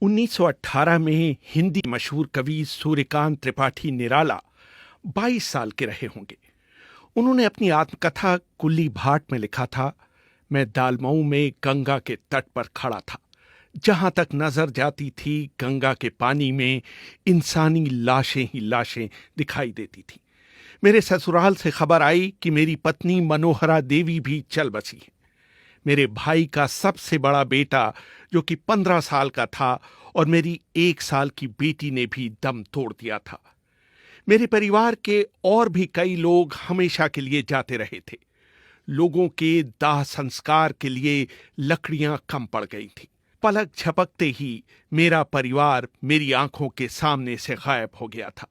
1918 में हिंदी मशहूर कवि सूर्यकांत त्रिपाठी निराला 22 साल के रहे होंगे। उन्होंने अपनी आत्मकथा कुल्ली भाट में लिखा था, मैं दालमऊ में गंगा के तट पर खड़ा था। जहां तक नजर जाती थी गंगा के पानी में इंसानी लाशें ही लाशें दिखाई देती थी। मेरे ससुराल से खबर आई कि मेरी पत्नी मनोहरा देवी भी चल बसी है। मेरे भाई का सबसे बड़ा बेटा जो कि 15 साल का था और मेरी 1 साल की बेटी ने भी दम तोड़ दिया था। मेरे परिवार के और भी कई लोग हमेशा के लिए जाते रहे थे। लोगों के दाह संस्कार के लिए लकड़ियां कम पड़ गई थी। पलक झपकते ही मेरा परिवार मेरी आंखों के सामने से गायब हो गया था।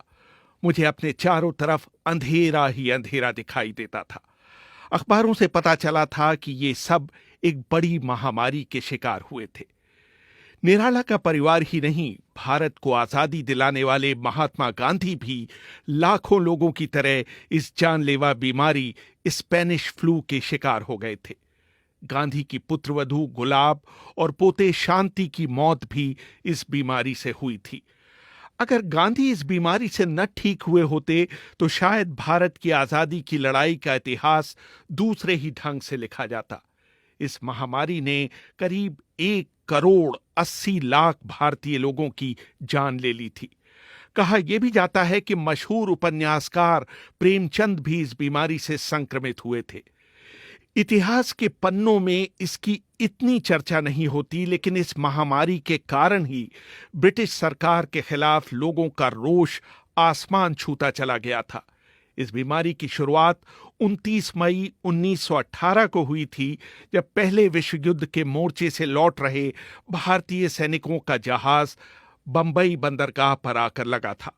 मुझे अपने चारों तरफ अंधेरा ही अंधेरा दिखाई देता था। अखबारों से पता चला था कि ये सब एक बड़ी महामारी के शिकार हुए थे। निराला का परिवार ही नहीं, भारत को आजादी दिलाने वाले महात्मा गांधी भी लाखों लोगों की तरह इस जानलेवा बीमारी स्पेनिश फ्लू के शिकार हो गए थे। गांधी की पुत्रवधू गुलाब और पोते शांति की मौत भी इस बीमारी से हुई थी। अगर गांधी इस बीमारी से न ठीक हुए होते तो शायद भारत की आजादी की लड़ाई का इतिहास दूसरे ही ढंग से लिखा जाता। इस महामारी ने करीब 1,80,00,000 भारतीय लोगों की जान ले ली थी। कहा यह भी जाता है कि मशहूर उपन्यासकार प्रेमचंद भी इस बीमारी से संक्रमित हुए थे। इतिहास के पन्नों में इसकी इतनी चर्चा नहीं होती, लेकिन इस महामारी के कारण ही ब्रिटिश सरकार के खिलाफ लोगों का रोष आसमान छूता चला गया था। इस बीमारी की शुरुआत 29 मई 1918 को हुई थी, जब पहले विश्व युद्ध के मोर्चे से लौट रहे भारतीय सैनिकों का जहाज बंबई बंदरगाह पर आकर लगा था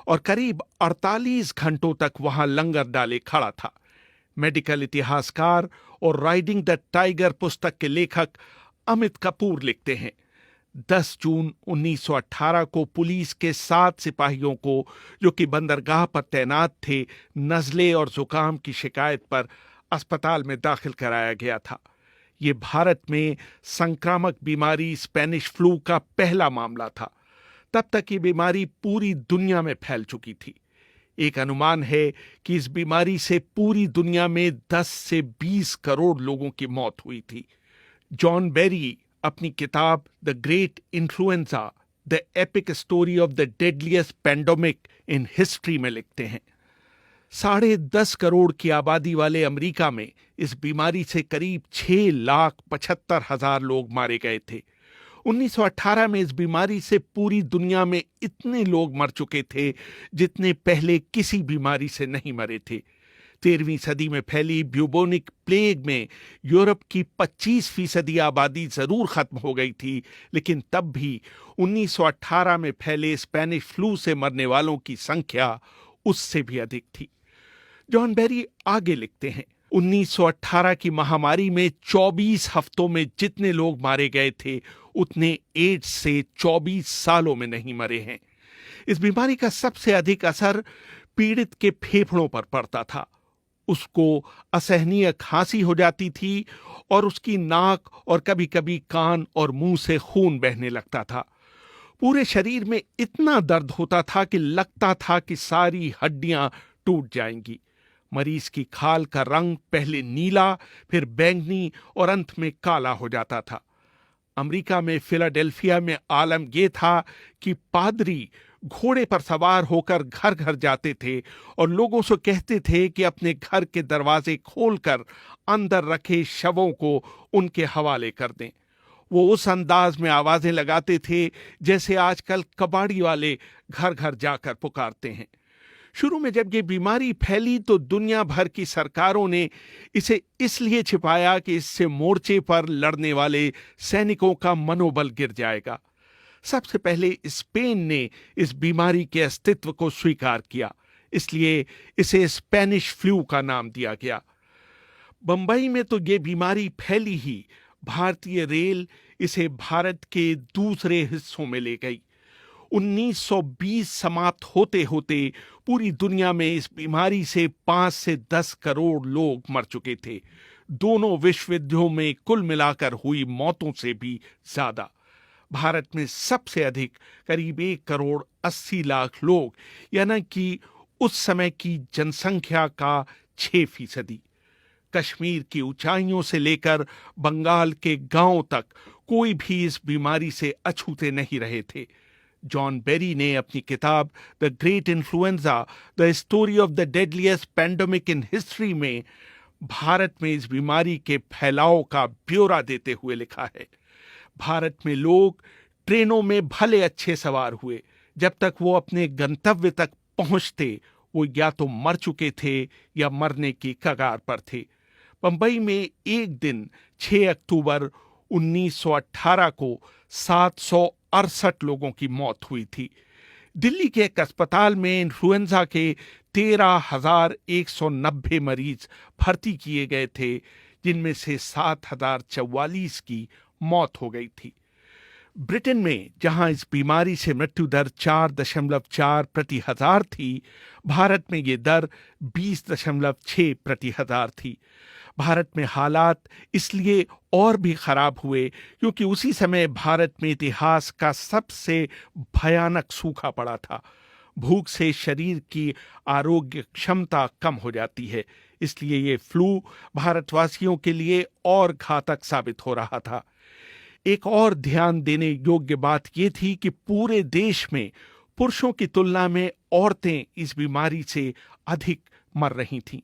और करीब 48 घंटों तक वहां लंगर डाले खड़ा था। मेडिकल इतिहासकार और राइडिंग द टाइगर पुस्तक के लेखक अमित कपूर लिखते हैं, 10 जून 1918 को पुलिस के 7 सिपाहियों को जो कि बंदरगाह पर तैनात थे, नज़ले और जुकाम की शिकायत पर अस्पताल में दाखिल कराया गया था। ये भारत में संक्रामक बीमारी स्पेनिश फ्लू का पहला मामला था। तब तक ये बीमारी पूरी दुनिया में फैल चुकी थी। एक अनुमान है कि इस बीमारी से पूरी दुनिया में 10 से 20 करोड़ लोगों की मौत हुई थी। जॉन बेरी अपनी किताब the great influenza the epic story of the deadliest pandemic in history में लिखते हैं, 10.5 करोड़ की आबादी वाले अमेरिका में इस बीमारी से करीब 6,75,000 लोग मारे गए थे। 1918 में इस बीमारी से पूरी दुनिया में इतने लोग मर चुके थे जितने पहले किसी बीमारी से नहीं मरे थे। 13वीं सदी में फैली ब्यूबोनिक प्लेग में यूरोप की 25% आबादी जरूर खत्म हो गई थी, लेकिन तब भी 1918 में फैले स्पेनिश फ्लू से मरने वालों की संख्या उससे भी अधिक थी। जॉन बेरी आगे लिखते हैं, 1918 की महामारी में 24 हफ्तों में जितने लोग मारे गए थे उतने एड्स से 24 सालों में नहीं मरे हैं। इस बीमारी का सबसे अधिक असर पीड़ित के फेफड़ों पर पड़ता था। उसको असहनीय खांसी हो जाती थी और उसकी नाक और कभी कभी कान और मुंह से खून बहने लगता था। पूरे शरीर में इतना दर्द होता था कि लगता था कि सारी हड्डियां टूट जाएंगी। मरीज की खाल का रंग पहले नीला, फिर बैंगनी और अंत में काला हो जाता था। अमेरिका में फिलाडेल्फिया में आलम यह था कि पादरी घोड़े पर सवार होकर घर घर जाते थे और लोगों से कहते थे कि अपने घर के दरवाजे खोलकर अंदर रखे शवों को उनके हवाले कर दें। वो उस अंदाज में आवाजें लगाते थे जैसे आजकल कबाड़ी वाले घर घर जाकर पुकारते हैं। शुरू में जब ये बीमारी फैली तो दुनिया भर की सरकारों ने इसे इसलिए छिपाया कि इससे मोर्चे पर लड़ने वाले सैनिकों का मनोबल गिर जाएगा। सबसे पहले स्पेन ने इस बीमारी के अस्तित्व को स्वीकार किया, इसलिए इसे स्पेनिश फ्लू का नाम दिया गया। बंबई में तो ये बीमारी फैली ही, भारतीय रेल इसे भारत के दूसरे हिस्सों में ले गई। 1920 समाप्त होते होते पूरी दुनिया में इस बीमारी से 5 से 10 करोड़ लोग मर चुके थे। दोनों विश्व युद्धों में कुल मिलाकर हुई मौतों से भी ज्यादा। भारत में सबसे अधिक करीब 1,80,00,000 लोग, यानी कि उस समय की जनसंख्या का 6%। कश्मीर की ऊंचाइयों से लेकर बंगाल के गांवों तक कोई भी इस बीमारी से अछूते नहीं रहे थे। जॉन बेरी ने अपनी किताब the great influenza, the story of the deadliest pandemic in history में भारत में इस बीमारी के फैलाव का ब्यौरा देते हुए लिखा है, भारत में लोग ट्रेनों में भले अच्छे सवार हुए, जब तक वो अपने गंतव्य तक पहुंचते वो या तो मर चुके थे या मरने की कगार पर थे। बंबई में एक दिन 6 अक्टूबर 1918 को 768 लोगों की मौत हुई थी। दिल्ली के एक अस्पताल में इन्फ्लुएंजा के 13,190 मरीज भर्ती किए गए थे, जिनमें से 7,044 की मौत हो गई थी। ब्रिटेन में जहां इस बीमारी से मृत्यु दर 4.4 प्रति हजार थी, भारत में ये दर 20.6 प्रति हजार थी। भारत में हालात इसलिए और भी खराब हुए क्योंकि उसी समय भारत में इतिहास का सबसे भयानक सूखा पड़ा था। भूख से शरीर की आरोग्य क्षमता कम हो जाती है, इसलिए ये फ्लू भारतवासियों के लिए और घातक साबित हो रहा था। एक और ध्यान देने योग्य बात यह थी कि पूरे देश में पुरुषों की तुलना में औरतें इस बीमारी से अधिक मर रही थीं।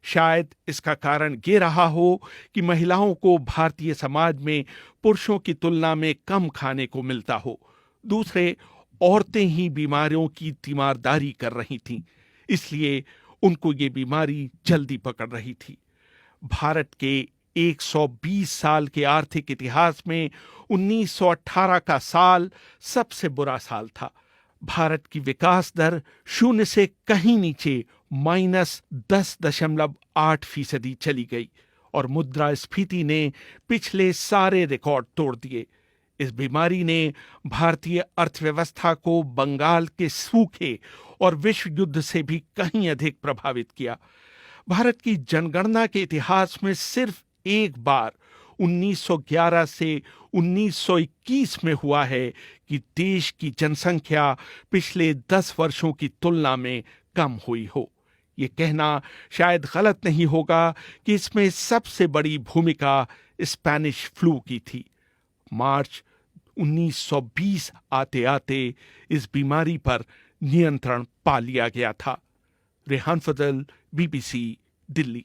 शायद इसका कारण ये रहा हो कि महिलाओं को भारतीय समाज में पुरुषों की तुलना में कम खाने को मिलता हो। दूसरे, औरतें ही बीमारियों की तीमारदारी कर रही थीं, इसलिए उनको ये बीमारी जल्दी पकड़ रही थी। भारत के 120 साल के आर्थिक इतिहास में 1918 का साल सबसे बुरा साल था। भारत की विकास दर 0 से कहीं नीचे -10.8% चली गई और मुद्रास्फीति ने पिछले सारे रिकॉर्ड तोड़ दिए। इस बीमारी ने भारतीय अर्थव्यवस्था को बंगाल के सूखे और विश्व युद्ध से भी कहीं अधिक प्रभावित किया। भारत की जनगणना के इतिहास में सिर्फ एक बार 1911 से 1921 में हुआ है कि देश की जनसंख्या पिछले 10 वर्षों की तुलना में कम हुई हो। ये कहना शायद गलत नहीं होगा कि इसमें सबसे बड़ी भूमिका स्पेनिश फ्लू की थी। मार्च 1920 आते आते इस बीमारी पर नियंत्रण पा लिया गया था। रेहान फजल, BBC, दिल्ली।